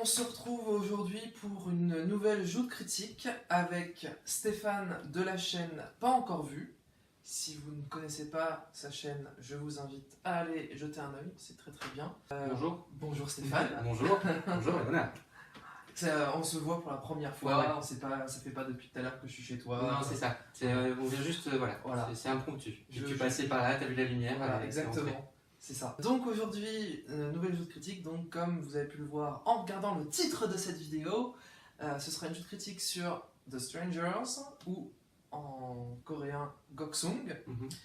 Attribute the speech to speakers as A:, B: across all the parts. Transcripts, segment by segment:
A: on se retrouve aujourd'hui pour une nouvelle joute critique avec Stéphane de la chaîne Pas Encore Vu. Si vous ne connaissez pas sa chaîne, je vous invite à aller jeter un œil, c'est très très bien.
B: Bonjour.
A: Bonjour Stéphane.
B: Bonjour. Bonjour Léona.
A: On se voit pour la première fois,
B: Ouais.
A: Ça fait pas depuis tout à l'heure que je suis chez toi.
B: Non, c'est ça. On vient juste, voilà. C'est impromptu. Tu passais par là, t'as vu la lumière.
A: Voilà, exactement. C'est ça. Donc aujourd'hui, nouvelle joute critique. Donc comme vous avez pu le voir en regardant le titre de cette vidéo, ce sera une joute critique sur The Strangers ou en coréen Goksung.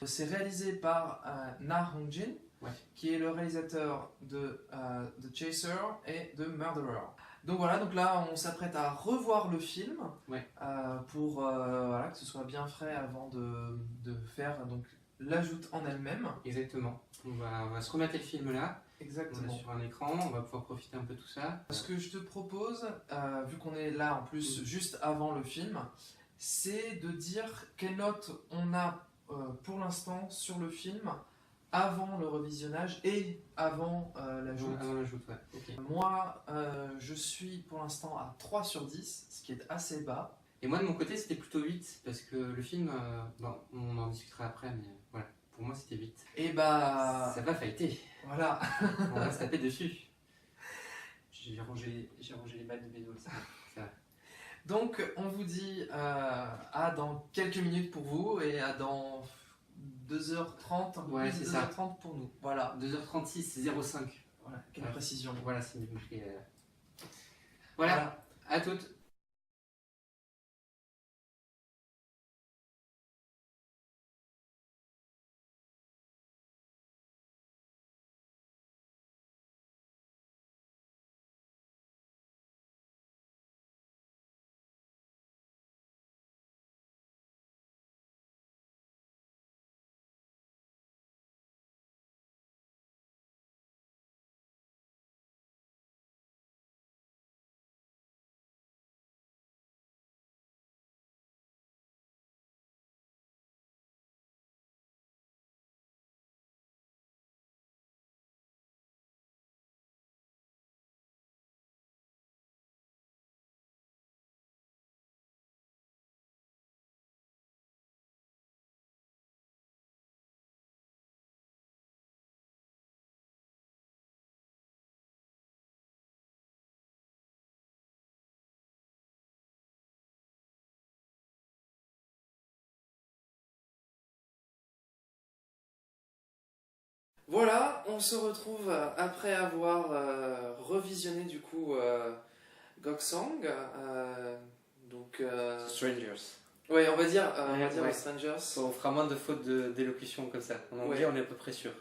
A: C'est réalisé par Na Hong-jin, qui est le réalisateur de The Chaser et de Murderer. Donc voilà, donc là on s'apprête à revoir le film pour voilà, que ce soit bien frais avant de faire donc la joute en elle-même.
B: Exactement. On va se remettre le film là.
A: Exactement.
B: On est sur un écran, on va pouvoir profiter un peu de tout ça.
A: Ce que je te propose, vu qu'on est là en plus juste avant le film, c'est de dire quelles notes on a pour l'instant sur le film avant le revisionnage et avant la joute.
B: Avant la joute, ouais. Okay.
A: Moi, je suis pour l'instant à 3 sur 10, ce qui est assez bas.
B: Et moi de mon côté c'était plutôt 8 parce que le film, bon, on en discutera après, mais voilà, pour moi c'était 8.
A: Et bah...
B: ça va fighter.
A: Voilà.
B: On va se taper dessus. J'ai rangé les balles de bédo, ça va.
A: Donc on vous dit à dans quelques minutes pour vous et à dans 2h30,
B: ouais, c'est
A: 2h30 pour nous. Voilà.
B: 2h36, 05.
A: Voilà, quelle précision.
B: Voilà, c'est une marqué. Voilà, à toutes.
A: Voilà, on se retrouve après avoir revisionné du coup Goksong, donc...
B: Strangers.
A: Ouais, on va dire les Strangers.
B: On fera moins de fautes d'élocution comme ça. En anglais, on est à peu près sûr.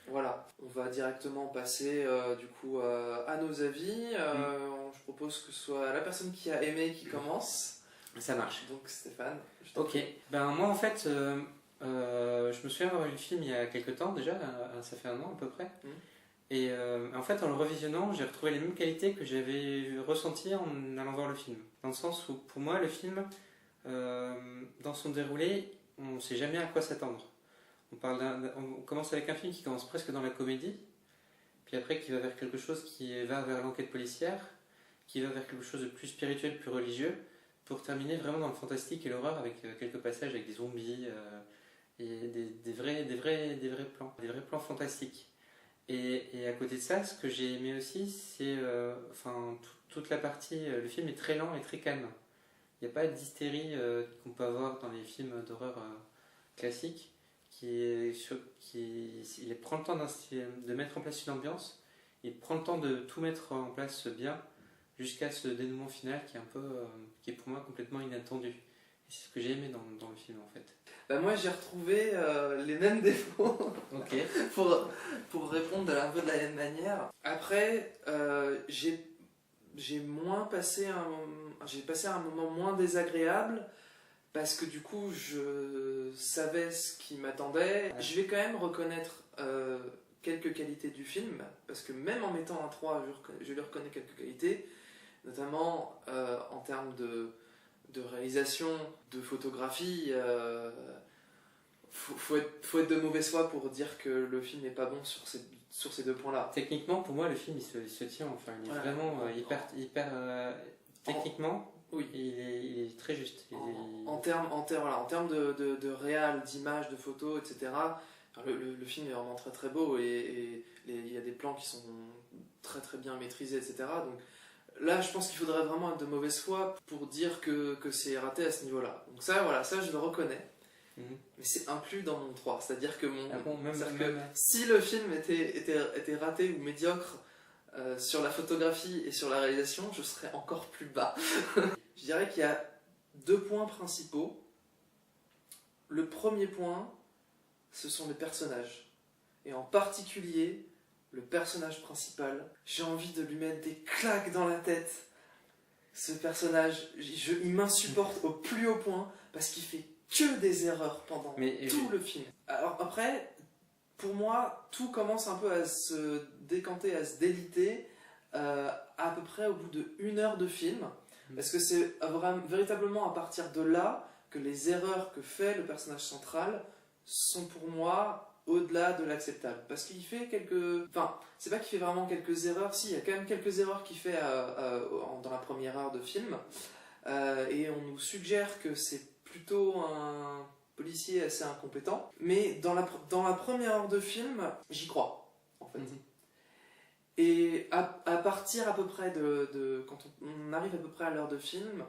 A: Voilà, on va directement passer du coup à nos avis. Je propose que ce soit la personne qui a aimé qui commence.
B: Ça marche.
A: Donc Stéphane.
B: Ok. Ben moi en fait, je me souviens avoir vu le film il y a quelques temps déjà, ça fait un an à peu près. Et en fait, en le revisionnant, j'ai retrouvé les mêmes qualités que j'avais ressenties en allant voir le film. Dans le sens où, pour moi, le film, dans son déroulé, on ne sait jamais à quoi s'attendre. On commence avec un film qui commence presque dans la comédie, puis après qui va vers quelque chose qui va vers l'enquête policière, qui va vers quelque chose de plus spirituel, plus religieux, pour terminer vraiment dans le fantastique et l'horreur avec quelques passages avec des zombies et des vrais plans fantastiques. Et à côté de ça, ce que j'ai aimé aussi, c'est toute la partie. Le film est très lent et très calme. Il n'y a pas d'hystérie qu'on peut avoir dans les films d'horreur classiques. Il prend le temps de mettre en place une ambiance, il prend le temps de tout mettre en place bien, jusqu'à ce dénouement final qui est pour moi complètement inattendu. Et c'est ce que j'ai aimé dans le film en fait.
A: Bah moi j'ai retrouvé les mêmes défauts pour répondre un peu de la même manière. Après, j'ai passé un moment moins désagréable parce que du coup je savais ce qui m'attendait. Je vais quand même reconnaître quelques qualités du film, parce que même en mettant un 3, je lui reconnais quelques qualités, notamment en termes de réalisation, de photographie. faut être de mauvaise foi pour dire que le film n'est pas bon sur ces deux points-là.
B: Techniquement, pour moi, le film il se tient, enfin, il est
A: Voilà.
B: vraiment hyper techniquement,
A: Oui.
B: il est très juste.
A: En termes de réal, d'image, de photos, etc., le film est vraiment très très beau et il y a des plans qui sont très très bien maîtrisés, etc. Donc là, je pense qu'il faudrait vraiment être de mauvaise foi pour dire que c'est raté à ce niveau-là. Donc ça, voilà, ça je le reconnais. Mais c'est inclus dans mon 3, c'est-à-dire que si le film était raté ou médiocre sur la photographie et sur la réalisation, je serais encore plus bas. Je dirais qu'il y a 2 points principaux. Le premier point, ce sont les personnages. Et en particulier, le personnage principal. J'ai envie de lui mettre des claques dans la tête. Ce personnage, il m'insupporte au plus haut point parce qu'il fait que des erreurs pendant tout le film. Alors après, pour moi, tout commence un peu à se décanter, à se déliter à peu près au bout de 1 heure de film. Parce que c'est véritablement à partir de là que les erreurs que fait le personnage central sont pour moi au-delà de l'acceptable. Parce qu'il fait quelques... Enfin, c'est pas qu'il fait vraiment quelques erreurs, si, il y a quand même quelques erreurs qu'il fait dans la première heure de film. Et on nous suggère que c'est plutôt un policier assez incompétent. Mais dans la première heure de film, j'y crois, en fait. Et à partir à peu près quand on arrive à peu près à l'heure de film,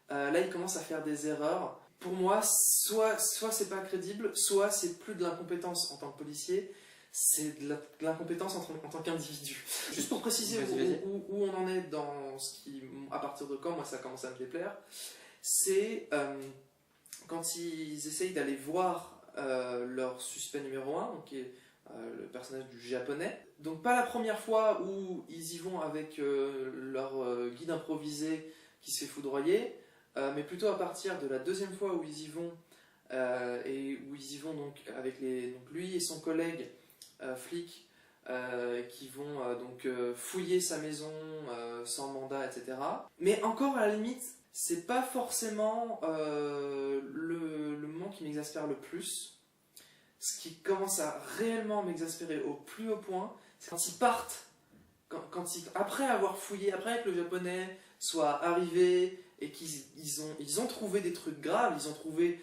A: là il commence à faire des erreurs. Pour moi, soit c'est pas crédible, soit c'est plus de l'incompétence en tant que policier, c'est de l'incompétence en tant qu'individu. Juste pour préciser où on en est dans ce qui, à partir de quand moi ça commence à me déplaire, c'est quand ils essayent d'aller voir leur suspect numéro 1, donc qui est le personnage du japonais. Donc pas la première fois où ils y vont avec leur guide improvisé qui se fait foudroyer, mais plutôt à partir de la 2e fois où ils y vont, et où ils y vont donc avec donc lui et son collègue flic qui vont fouiller sa maison sans mandat, etc. Mais encore à la limite, c'est pas forcément le moment qui m'exaspère le plus. Ce qui commence à réellement m'exaspérer au plus haut point, c'est quand ils partent, après avoir fouillé, après que le japonais soit arrivé et qu'ils ont trouvé des trucs graves, ils ont trouvé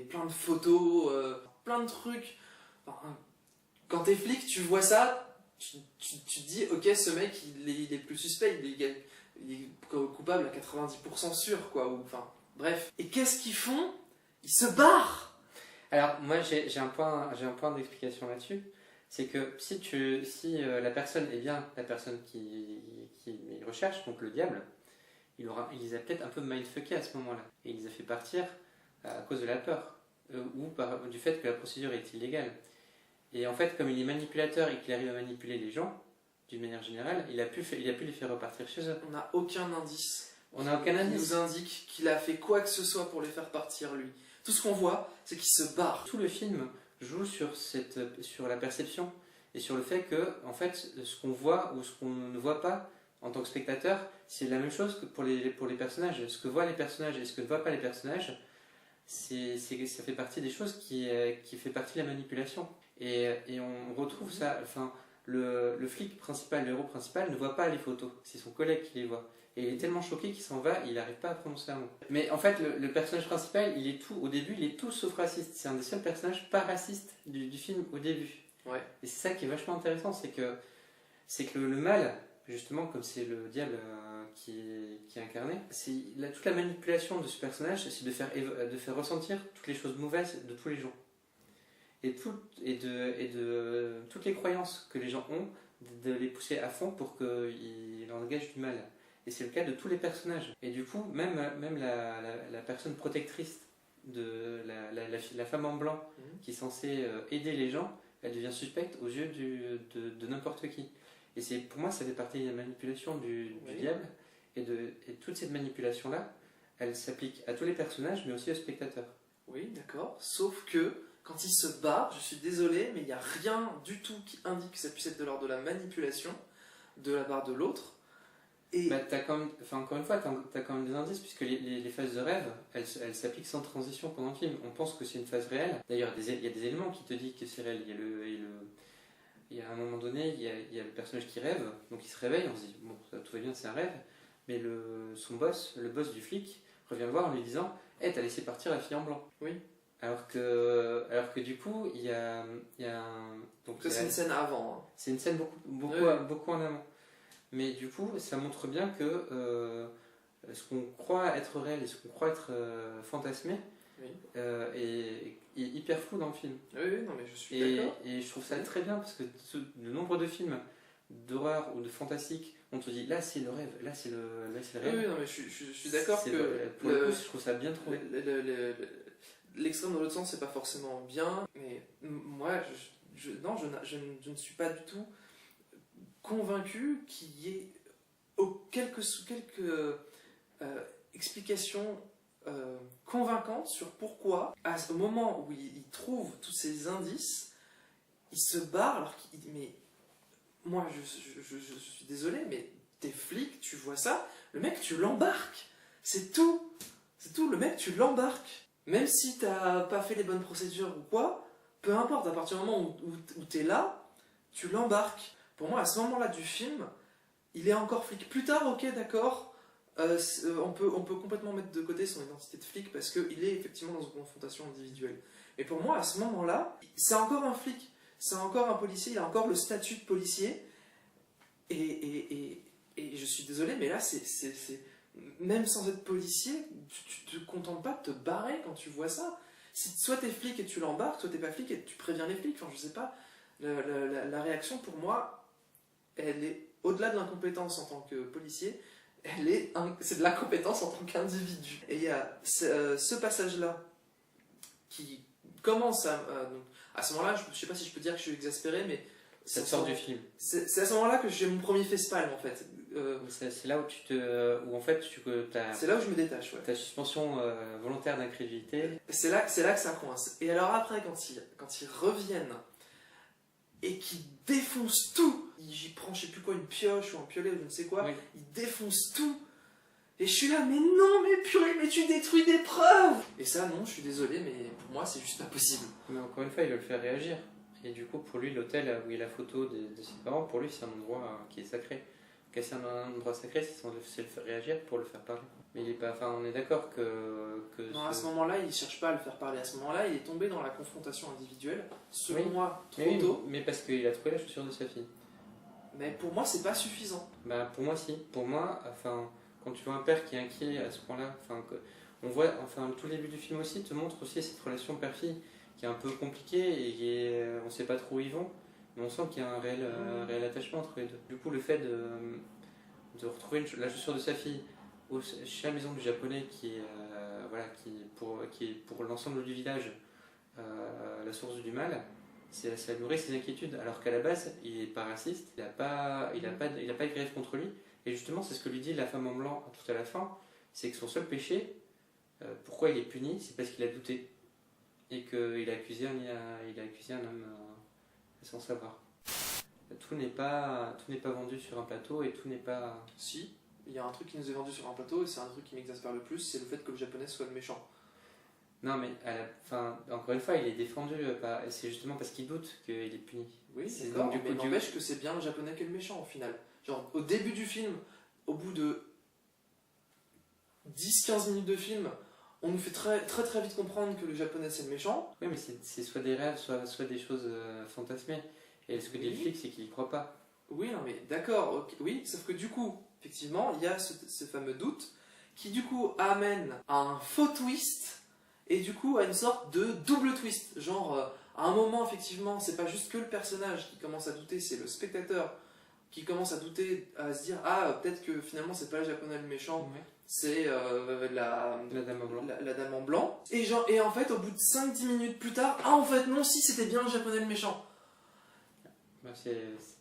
A: plein de photos, plein de trucs. Enfin, quand t'es flic, tu vois ça, tu te dis, ok, ce mec, il est plus suspect, il est coupable à 90% sûr, quoi. Enfin, bref. Et qu'est-ce qu'ils font? Ils se barrent!
B: Alors, moi, j'ai un point d'explication là-dessus. C'est que si la personne est bien la personne qui recherche, donc le diable, il les a peut-être un peu mindfucké à ce moment-là. Et il les a fait partir à cause de la peur, ou du fait que la procédure est illégale. Et en fait, comme il est manipulateur et qu'il arrive à manipuler les gens, d'une manière générale, il a pu les faire repartir chez eux.
A: On n'a aucun indice.
B: Qui
A: nous indique qu'il a fait quoi que ce soit pour les faire partir, lui. Tout ce qu'on voit, c'est qu'il se barre.
B: Tout le film joue sur la perception et sur le fait que, en fait, ce qu'on voit ou ce qu'on ne voit pas en tant que spectateur, c'est la même chose que pour les personnages. Ce que voient les personnages et ce que ne voient pas les personnages, ça fait partie des choses qui fait partie de la manipulation. Et on retrouve ça. Enfin, le flic principal, le héros principal, ne voit pas les photos. C'est son collègue qui les voit. Et il est tellement choqué qu'il s'en va, il n'arrive pas à prononcer un mot. Mais en fait, le personnage principal, au début, il est tout sauf raciste. C'est un des seuls personnages pas racistes du film au début.
A: Ouais.
B: Et c'est ça qui est vachement intéressant, c'est que le mal, justement, comme c'est le diable qui est incarné, toute la manipulation de ce personnage, c'est de faire ressentir toutes les choses mauvaises de tous les gens. Et de toutes les croyances que les gens ont, de les pousser à fond pour qu'ils engagent du mal. Et c'est le cas de tous les personnages. Et du coup, même la personne protectrice de la femme en blanc qui est censée aider les gens, elle devient suspecte aux yeux de n'importe qui. Et pour moi, ça fait partie de la manipulation du diable. Et toute cette manipulation-là, elle s'applique à tous les personnages, mais aussi aux spectateurs.
A: Oui, d'accord. Sauf que, quand il se barre, je suis désolé, mais il n'y a rien du tout qui indique que ça puisse être de l'ordre de la manipulation de la part de l'autre. Et
B: Bah, encore une fois, t'as quand même des indices, puisque les phases de rêve, elles s'appliquent sans transition pendant le film. On pense que c'est une phase réelle. D'ailleurs, il y a des éléments qui te disent que c'est réel. Il y a à un moment donné, il y a le personnage qui rêve, donc il se réveille, on se dit, bon, tout va bien, c'est un rêve. Mais son boss, le boss du flic, revient le voir en lui disant, hey, t'as laissé partir la fille en blanc.
A: oui,
B: Alors que du coup, il y a donc
A: ça c'est une scène avant. Hein.
B: c'est une scène beaucoup en amont. Mais du coup, ça montre bien que ce qu'on croit être réel et ce qu'on croit être fantasmé
A: Oui.
B: est hyper flou dans le film.
A: Oui, oui, non mais je suis d'accord.
B: Et je trouve ça très bien parce que le nombre de films d'horreur ou de fantastique, on te dit là c'est le rêve, là c'est le
A: Oui,
B: réel.
A: non mais je suis d'accord que
B: Pour le coup, je trouve ça bien trouvé.
A: l'extrême dans l'autre sens c'est pas forcément bien, mais moi non, je ne suis pas du tout convaincu qu'il y ait quelques explications convaincantes sur pourquoi, à ce moment où il trouve tous ces indices, il se barre alors qu'il. Mais moi, je suis désolé, mais t'es flic, tu vois ça, le mec, tu l'embarques. C'est tout. C'est tout, le mec, tu l'embarques. Même si t'as pas fait les bonnes procédures ou quoi, peu importe, à partir du moment où t'es là, tu l'embarques. Pour moi, à ce moment-là du film, il est encore flic. Plus tard, ok, d'accord, on peut complètement mettre de côté son identité de flic parce qu'il est effectivement dans une confrontation individuelle. Mais pour moi, à ce moment-là, c'est encore un flic, c'est encore un policier, il a encore le statut de policier. Et je suis désolé, mais là, même sans être policier, tu te contentes pas de te barrer quand tu vois ça. Soit t'es flic et tu l'embarques, soit t'es pas flic et tu préviens les flics. Enfin, je sais pas. La réaction, pour moi, elle est au-delà de l'incompétence en tant que policier, c'est de l'incompétence en tant qu'individu. Et il y a ce passage-là qui commence à ce moment-là, je sais pas si je peux dire que je suis exaspéré, mais
B: Ça sort du film.
A: c'est à ce moment-là que j'ai mon premier facepalm en fait.
B: C'est là où en fait
A: C'est là où je me détache, ouais.
B: ta suspension volontaire d'incrédulité.
A: C'est là que ça coince. Et alors après, quand ils reviennent et qu'ils défoncent tout, j'y prends je sais plus quoi, une pioche ou un piolet ou je ne sais quoi,
B: Oui.
A: ils défoncent tout. Et je suis là, mais non, mais purée, mais tu détruis des preuves. Et ça, non, je suis désolé, mais pour moi, c'est juste pas possible.
B: Mais encore une fois, il veut le faire réagir. Et du coup, pour lui, l'hôtel où il y a la photo de ses parents, pour lui, c'est un endroit qui est sacré. Casser un endroit sacré, c'est le faire réagir pour le faire parler. Mais il est pas, enfin, on est d'accord que
A: Non, à ce moment-là, il cherche pas à le faire parler. À ce moment-là, il est tombé dans la confrontation individuelle, selon moi, trop
B: oui,
A: tôt.
B: mais parce qu'il a trouvé la chaussure de sa fille.
A: Mais pour moi, c'est pas suffisant.
B: Bah, pour moi, si. Pour moi, enfin, quand tu vois un père qui est inquiet à ce point-là, enfin, on voit, enfin, tout le début du film aussi te montre aussi cette relation père-fille qui est un peu compliquée et on sait pas trop où ils vont, mais on sent qu'il y a un réel attachement entre les deux. Du coup, le fait de retrouver la chaussure de sa fille chez la maison du japonais qui est, voilà, qui est pour l'ensemble du village la source du mal, ça nourrit ses inquiétudes, alors qu'à la base, il n'est pas raciste, il n'a pas de grief contre lui, et justement, c'est ce que lui dit la femme en blanc tout à la fin, c'est que son seul péché, pourquoi il est puni, c'est parce qu'il a douté, et qu'il a accusé un homme sans savoir. Tout n'est pas vendu sur un plateau, et tout n'est pas...
A: Si, il y a un truc qui nous est vendu sur un plateau, et c'est un truc qui m'exaspère le plus, c'est le fait que le japonais soit le méchant.
B: Non, mais encore une fois, il est défendu, c'est justement parce qu'il doute qu'il est puni.
A: Oui, d'accord, mais n'empêche que c'est bien le japonais qui est le méchant au final. Genre, au début du film, au bout de 10-15 minutes de film, on nous fait très très très vite comprendre que le japonais c'est le méchant.
B: Oui, mais c'est soit des rêves, soit des choses fantasmées. Et ce que dit le flic, c'est qu'il y croit pas.
A: Oui, non mais d'accord, okay, oui, sauf que du coup, effectivement, il y a ce fameux doute qui du coup amène à un faux twist et du coup à une sorte de double twist. Genre, à un moment, effectivement, c'est pas juste que le personnage qui commence à douter, c'est le spectateur qui commence à douter, à se dire ah, peut-être que finalement c'est pas le japonais le méchant,
B: Ouais.
A: c'est
B: La dame en blanc.
A: la dame en blanc. Et en fait, au bout de 5-10 minutes plus tard, ah en fait, non, si c'était bien le japonais le méchant.
B: Bah,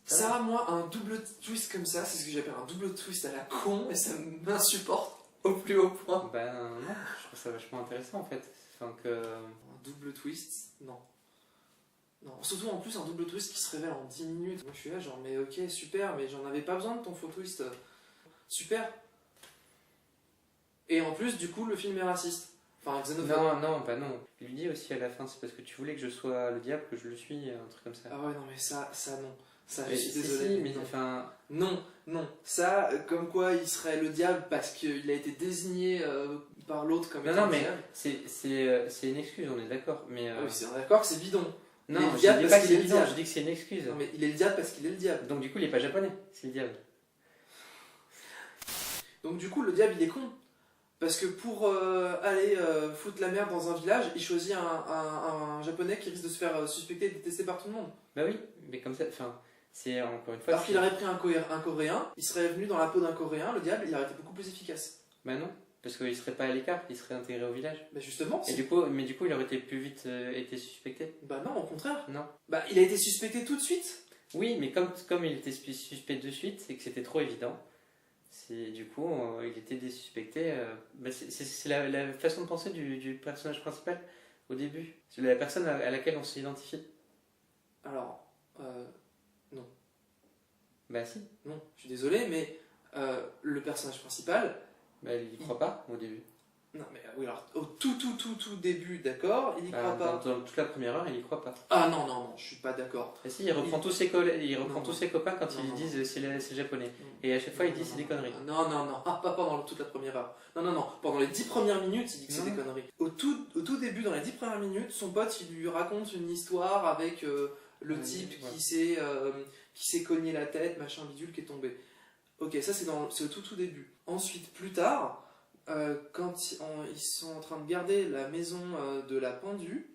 A: Ça, moi, un double twist comme ça, c'est ce que j'appelle un double twist à la con, et ça m'insupporte au plus haut point.
B: Ben non, je trouve ça vachement intéressant en fait. Enfin,
A: Un double twist, non. Non, surtout en plus un double twist qui se révèle en 10 minutes. Moi je suis là genre mais ok super mais j'en avais pas besoin de ton faux twist. Super. Et en plus, du coup, le film est raciste. Enfin, xénophobe.
B: Non, bah non. Il lui dit aussi à la fin, c'est parce que tu voulais que je sois le diable que je le suis, un truc comme ça.
A: Ah ouais, non, mais ça non. Ça, je
B: Et
A: suis
B: si,
A: désolé.
B: si, mais
A: non.
B: enfin,
A: Non, non. Ça, comme quoi il serait le diable parce qu'il a été désigné par l'autre comme
B: non,
A: étant
B: non,
A: le
B: mais
A: diable.
B: c'est une excuse, on est d'accord. Mais
A: Ah oui, c'est d'accord que c'est bidon. Il est
B: non,
A: le
B: je
A: diable
B: dis
A: parce
B: pas que
A: qu'il
B: c'est
A: est le
B: bidon,
A: diable.
B: je dis que c'est une excuse.
A: Non, mais il est le diable parce qu'il est le diable.
B: Donc du coup, il est pas japonais, c'est le diable.
A: Donc du coup, le diable, il est con. Parce que pour aller foutre la merde dans un village, il choisit un japonais qui risque de se faire suspecter et détester par tout le monde.
B: Bah oui, mais comme ça, enfin, c'est encore une fois.
A: Alors qu'il aurait pris un coréen, il serait venu dans la peau d'un coréen, le diable, il aurait été beaucoup plus efficace.
B: Bah non, parce qu'il serait pas à l'écart, il serait intégré au village.
A: Bah justement,
B: Et du coup, il aurait été plus vite été suspecté.
A: bah non, au contraire.
B: Non.
A: Bah il a été suspecté tout de suite.
B: Oui, mais comme il était suspect de suite, c'est que c'était trop évident. Du coup, il était désuspecté. Bah, c'est la façon de penser du personnage principal au début. C'est la personne à laquelle on s'identifie.
A: Alors, non.
B: Bah si.
A: Non, je suis désolé, mais le personnage principal...
B: Bah il y croit pas au début.
A: Non, mais oui, alors, au tout début, d'accord, il y croit pas.
B: Dans toute la première heure, il y croit pas.
A: Ah non, je suis pas d'accord.
B: Et si, il reprend tous ses tous ses copains quand ils disent c'est le japonais. Et à chaque fois, il dit c'est des conneries.
A: Non, pas pendant toute la première heure. Non, pendant les 10 premières minutes, il dit que c'est des conneries. Au tout début, dans les 10 premières minutes, son pote, il lui raconte une histoire avec le type qui s'est cogné la tête, machin bidule, qui est tombé. Ok, ça c'est au tout début. Ensuite, plus tard, quand ils sont en train de garder la maison de la pendue,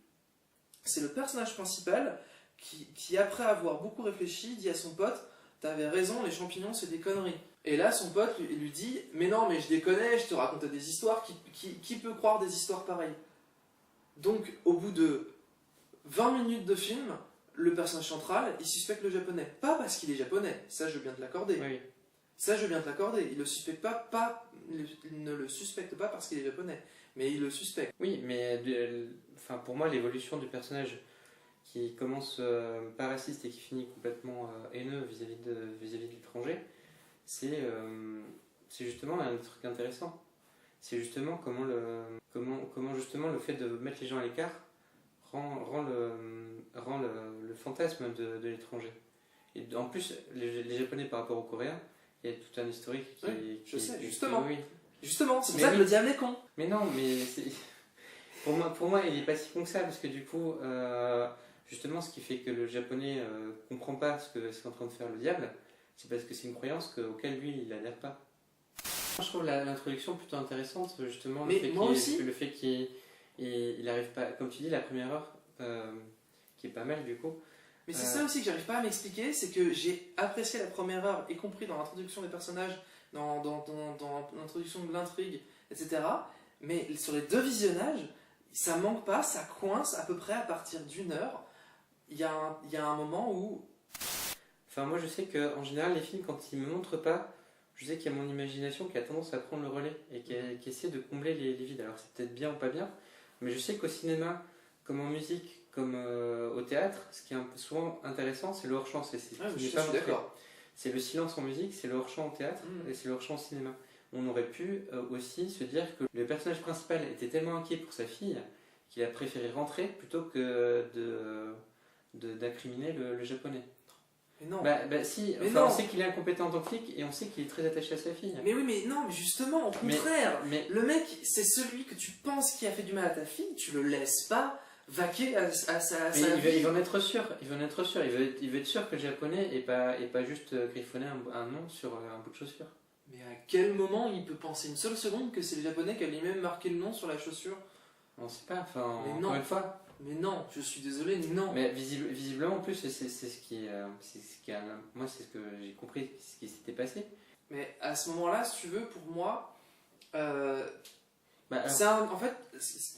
A: c'est le personnage principal qui, après avoir beaucoup réfléchi, dit à son pote « T'avais raison, les champignons c'est des conneries ». Et là, son pote lui dit « Mais non, mais je déconnais, je te racontais des histoires, qui peut croire des histoires pareilles ?» Donc, au bout de 20 minutes de film, le personnage central, il suspecte le japonais. Pas parce qu'il est japonais, ça je veux bien te l'accorder.
B: Oui.
A: Ça, je viens de l'accorder. Il ne le suspecte pas parce qu'il est japonais, mais il le suspecte.
B: Oui, mais pour moi, l'évolution du personnage qui commence pas raciste et qui finit complètement haineux vis-à-vis de l'étranger, c'est justement un truc intéressant. C'est justement comment justement le fait de mettre les gens à l'écart rend le fantasme de l'étranger. Et en plus, les Japonais par rapport aux Coréens, il y a tout un historique
A: je sais, justement.
B: Oui.
A: Justement, c'est pour ça que le diable est con.
B: Mais non, mais pour moi, il est pas si con que ça, parce que du coup, justement, ce qui fait que le japonais comprend pas ce que c'est en train de faire le diable, c'est parce que c'est une croyance auquel lui, il adhère pas. Je trouve l'introduction plutôt intéressante, justement,
A: mais
B: le fait qu'il arrive pas, comme tu dis, la première heure, qui est pas mal du coup.
A: Mais c'est ça aussi que j'arrive pas à m'expliquer, c'est que j'ai apprécié la première heure, y compris dans l'introduction des personnages, dans l'introduction de l'intrigue, etc. Mais sur les deux visionnages, ça manque pas, ça coince à peu près à partir d'une heure. Il y a un moment où...
B: Enfin, moi je sais qu'en général, les films, quand ils me montrent pas, je sais qu'il y a mon imagination qui a tendance à prendre le relais et qui essaie de combler les vides. Alors c'est peut-être bien ou pas bien, mais je sais qu'au cinéma, comme en musique, comme au théâtre, ce qui est souvent intéressant, c'est le hors-champ.
A: je suis d'accord.
B: C'est le silence en musique, c'est le hors-champ au théâtre et c'est le hors-champ au cinéma. On aurait pu aussi se dire que le personnage principal était tellement inquiet pour sa fille qu'il a préféré rentrer plutôt que d'incriminer le japonais.
A: Mais non.
B: Si, mais on sait qu'il est incompétent en tant que flic et on sait qu'il est très attaché à sa fille.
A: Mais oui, mais non, mais justement, au contraire. Le mec, c'est celui que tu penses qui a fait du mal à ta fille, tu le laisses pas vaquer à sa vie.
B: Il veut en être sûr, il veut être sûr que le japonais et pas juste griffonner un nom sur un bout de chaussure.
A: Mais à quel moment il peut penser une seule seconde que c'est le japonais qui a lui-même marqué le nom sur la chaussure?
B: On sait pas, encore une fois.
A: Mais non, je suis désolé, non.
B: Mais visiblement, en plus, c'est ce qui moi, c'est ce que j'ai compris, ce qui s'était passé.
A: Mais à ce moment-là, si tu veux, pour moi,
B: en
A: fait,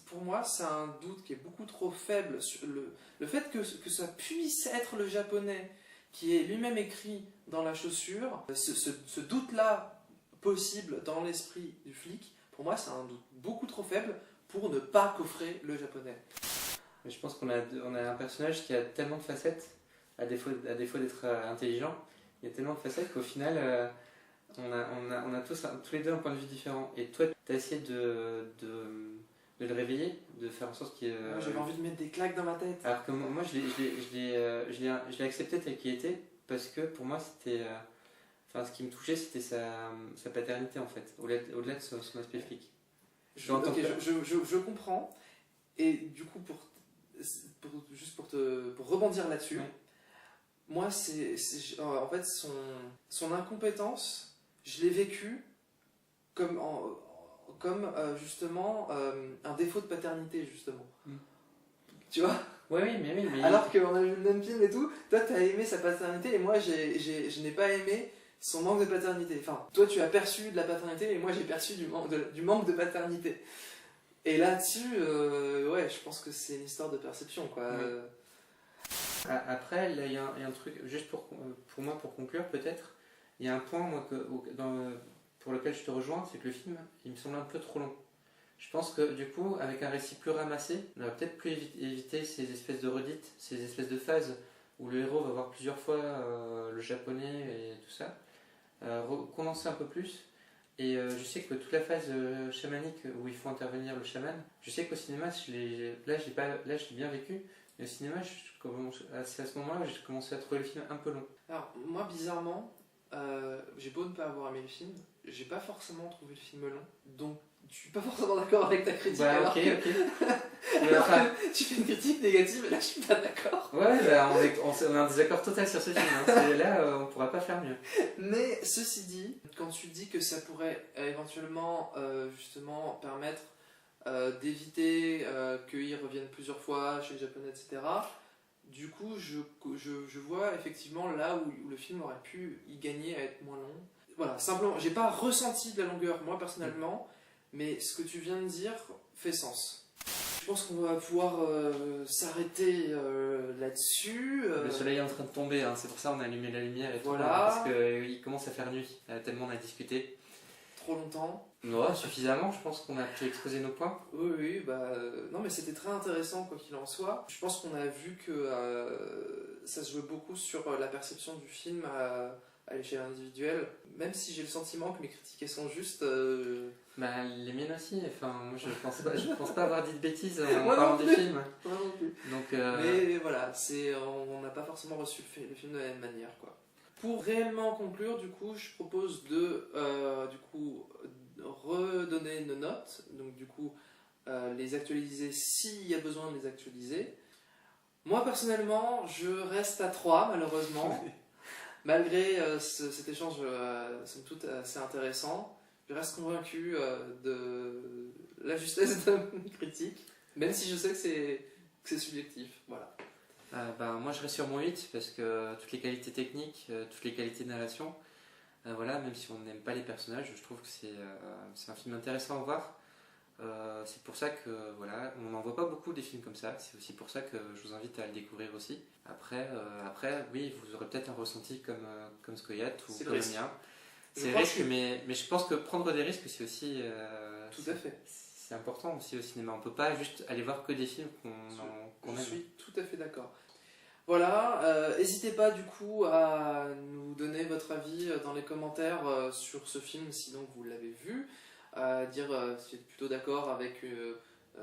A: pour moi, c'est un doute qui est beaucoup trop faible sur le fait que ça puisse être le japonais qui est lui-même écrit dans la chaussure. Ce doute-là possible dans l'esprit du flic, pour moi, c'est un doute beaucoup trop faible pour ne pas coffrer le japonais.
B: Je pense qu'on a un personnage qui a tellement de facettes, à défaut d'être intelligent, il y a tellement de facettes qu'au final, on a tous les deux un point de vue différent. Et toi, tu as essayé de le réveiller, de faire en sorte qu'il...
A: Moi, j'avais envie de mettre des claques dans ma tête.
B: Alors que moi, je l'ai accepté tel qu'il était, parce que pour moi, c'était... Enfin, ce qui me touchait, c'était sa paternité, en fait, au-delà de son aspect flic.
A: Je comprends. Et du coup, pour rebondir là-dessus,
B: Ouais.
A: moi, en fait, son incompétence, je l'ai vécu comme, justement un défaut de paternité, justement. Tu vois?
B: Oui, mais...
A: Alors qu'on a vu le même film et tout, toi, tu as aimé sa paternité et moi, je n'ai pas aimé son manque de paternité. Enfin, toi, tu as perçu de la paternité et moi, j'ai perçu du manque de paternité. Et là-dessus, ouais, je pense que c'est une histoire de perception, quoi.
B: Après, là, il y a un truc, juste pour moi, pour conclure, peut-être, il y a un point, moi, pour lequel je te rejoins, c'est que le film, il me semble un peu trop long. Je pense que, du coup, avec un récit plus ramassé, on aurait peut-être pu éviter ces espèces de redites, ces espèces de phases où le héros va voir plusieurs fois le japonais et tout ça. Condenser un peu plus. Et je sais que toute la phase chamanique où il faut intervenir le chaman, je sais qu'au cinéma, je l'ai bien vécu, mais au cinéma, c'est à ce moment-là où j'ai commencé à trouver le film un peu long.
A: Alors, moi, bizarrement, j'ai beau ne pas avoir aimé le film, j'ai pas forcément trouvé le film long, donc je suis pas forcément d'accord avec ta critique.
B: Bah,
A: alors
B: ok.
A: alors que tu fais une critique négative et là, je suis pas d'accord.
B: Ouais, bah, on a un désaccord total sur ce film. Hein. Là, on pourra pas faire mieux.
A: Mais ceci dit, quand tu dis que ça pourrait éventuellement justement permettre d'éviter qu'ils reviennent plusieurs fois chez les Japonais, etc., du coup, je vois effectivement là où le film aurait pu y gagner à être moins long. Voilà, simplement, j'ai pas ressenti de la longueur, moi personnellement, mais ce que tu viens de dire fait sens. Je pense qu'on va pouvoir s'arrêter là-dessus.
B: Le soleil est en train de tomber, hein. C'est pour ça qu'on a allumé la lumière et
A: Voilà.
B: tout, parce qu'il commence à faire nuit, tellement on a discuté.
A: Trop longtemps.
B: Ouais, suffisamment, je pense qu'on a pu exposer nos points.
A: Oui, bah non, mais c'était très intéressant quoi qu'il en soit. Je pense qu'on a vu que ça se jouait beaucoup sur la perception du film à l'échelle individuelle. Même si j'ai le sentiment que mes critiques sont justes.
B: Bah, les miennes aussi, enfin, moi je pense pas avoir dit de bêtises en
A: Moi
B: parlant
A: non
B: du film.
A: Moi non plus.
B: Donc,
A: Mais voilà, on n'a pas forcément reçu le film de la même manière, quoi. Pour réellement conclure, du coup, je propose de redonner nos notes, donc du coup les actualiser s'il y a besoin de les actualiser. Moi personnellement, je reste à 3 malheureusement, malgré cet échange somme toute assez intéressant. Je reste convaincu de la justesse de mes critiques, même si je sais que c'est subjectif. Voilà.
B: moi je reste sur mon 8 parce que toutes les qualités techniques, toutes les qualités de narration, voilà, même si on n'aime pas les personnages, je trouve que c'est un film intéressant à voir. C'est pour ça que voilà, on n'en voit pas beaucoup des films comme ça. C'est aussi pour ça que je vous invite à le découvrir aussi. Après, oui, vous aurez peut-être un ressenti comme Scoyat ou comme le mien. C'est le risque, mais je pense que prendre des risques, c'est aussi.
A: Tout à fait.
B: C'est important aussi au cinéma. On peut pas juste aller voir que des films qu'on aime.
A: Je suis tout à fait d'accord. Voilà, n'hésitez pas du coup à nous donner votre avis dans les commentaires sur ce film si donc vous l'avez vu, à dire si vous êtes plutôt d'accord avec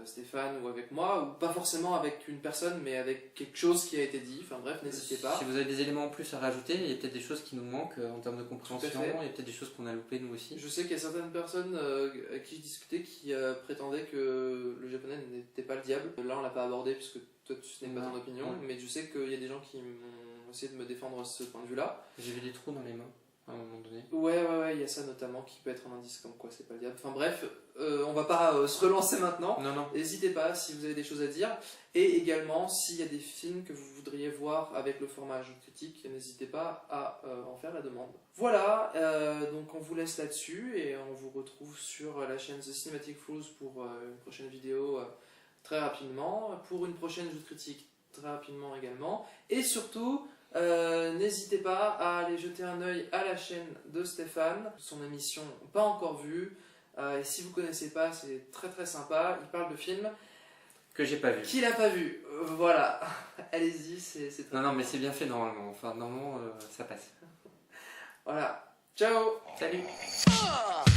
A: Stéphane ou avec moi, ou pas forcément avec une personne mais avec quelque chose qui a été dit, enfin bref, n'hésitez pas.
B: Si vous avez des éléments en plus à rajouter, il y a peut-être des choses qui nous manquent en termes de compréhension, il y a peut-être des choses qu'on a loupées nous aussi.
A: Je sais qu'il y a certaines personnes avec qui je discutais qui prétendaient que le japonais n'était pas le diable. Là on l'a pas abordé puisque toi ce n'est pas ton opinion, mais je sais qu'il y a des gens qui m'ont essayé de me défendre ce point de vue là.
B: J'ai vu des trous dans les mains à un moment donné.
A: Ouais, il y a ça notamment qui peut être un indice comme quoi c'est pas le diable. Enfin bref, on va pas se relancer maintenant.
B: Non.
A: N'hésitez pas si vous avez des choses à dire. Et également, s'il y a des films que vous voudriez voir avec le format ajout critique, n'hésitez pas à en faire la demande. Voilà, donc on vous laisse là-dessus et on vous retrouve sur la chaîne The Cinematic Fools pour une prochaine vidéo très rapidement, pour une prochaine ajout critique très rapidement également. Et surtout, n'hésitez pas à aller jeter un œil à la chaîne de Stéphane, son émission pas encore vue. Et si vous connaissez pas, c'est très très sympa. Il parle de films
B: que j'ai pas vu.
A: Qu'il a pas vu. Voilà. Allez-y, c'est très
B: Non, mais c'est bien fait normalement. Enfin, normalement, ça passe.
A: Voilà. Ciao.
B: Salut.